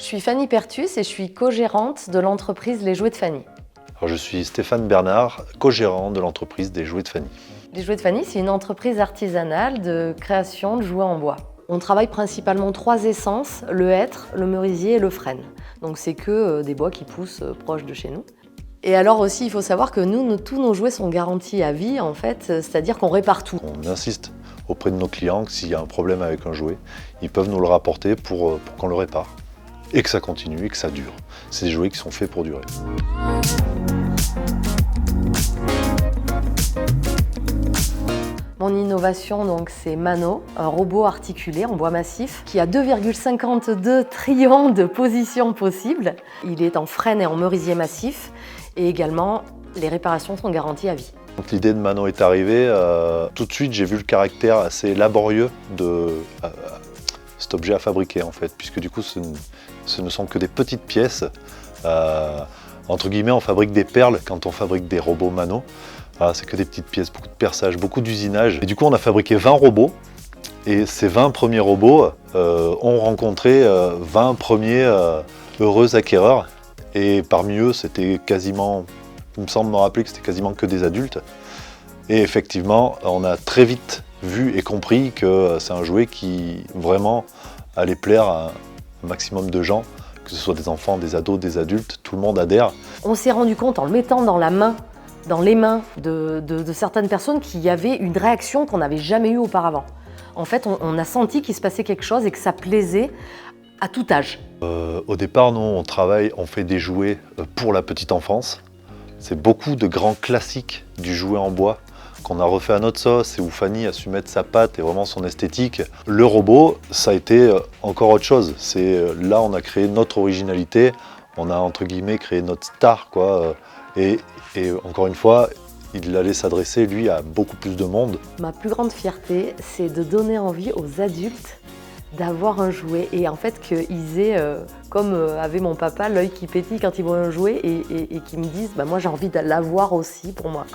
suis Fanny Pertus et je suis co-gérante de l'entreprise Les Jouets de Fanny. Alors, je suis Stéphane Bernard, co-gérant de l'entreprise des Jouets de Fanny. Les Jouets de Fanny, c'est une entreprise artisanale de création de jouets en bois. On travaille principalement 3 essences, le hêtre, le merisier et le frêne. Donc c'est que des bois qui poussent proches de chez nous. Et alors aussi, il faut savoir que tous nos jouets sont garantis à vie, en fait, c'est-à-dire qu'on répare tout. On insiste auprès de nos clients que s'il y a un problème avec un jouet, ils peuvent nous le rapporter pour qu'on le répare. Et que ça continue et que ça dure. C'est des jouets qui sont faits pour durer. Mon innovation, donc, c'est Mano, un robot articulé en bois massif qui a 2,52 trillions de positions possibles. Il est en frêne et en merisier massif et également les réparations sont garanties à vie. Quand l'idée de Mano est arrivée, tout de suite j'ai vu le caractère assez laborieux de cet objet à fabriquer en fait, puisque du coup ce ne sont que des petites pièces. Entre guillemets, on fabrique des perles quand on fabrique des robots Mano. C'est que des petites pièces, beaucoup de perçage, beaucoup d'usinage. Et du coup, on a fabriqué 20 robots. Et ces 20 premiers robots ont rencontré 20 premiers heureux acquéreurs. Et parmi eux, c'était quasiment, il me semble me rappeler que c'était quasiment que des adultes. Et effectivement, on a très vite vu et compris que c'est un jouet qui vraiment allait plaire à un maximum de gens, que ce soit des enfants, des ados, des adultes, tout le monde adhère. On s'est rendu compte en le mettant dans les mains de certaines personnes qu'il y avait une réaction qu'on n'avait jamais eue auparavant. En fait, on a senti qu'il se passait quelque chose et que ça plaisait à tout âge. Au départ, nous, on fait des jouets pour la petite enfance. C'est beaucoup de grands classiques du jouet en bois qu'on a refait à notre sauce et où Fanny a su mettre sa patte et vraiment son esthétique. Le robot, ça a été encore autre chose. Là, on a créé notre originalité, on a entre guillemets créé notre star, quoi. Et encore une fois, il allait s'adresser, lui, à beaucoup plus de monde. Ma plus grande fierté, c'est de donner envie aux adultes d'avoir un jouet et en fait qu'ils aient, comme avait mon papa, l'œil qui pétille quand ils voient un jouet et qu'ils me disent moi j'ai envie de l'avoir aussi pour moi.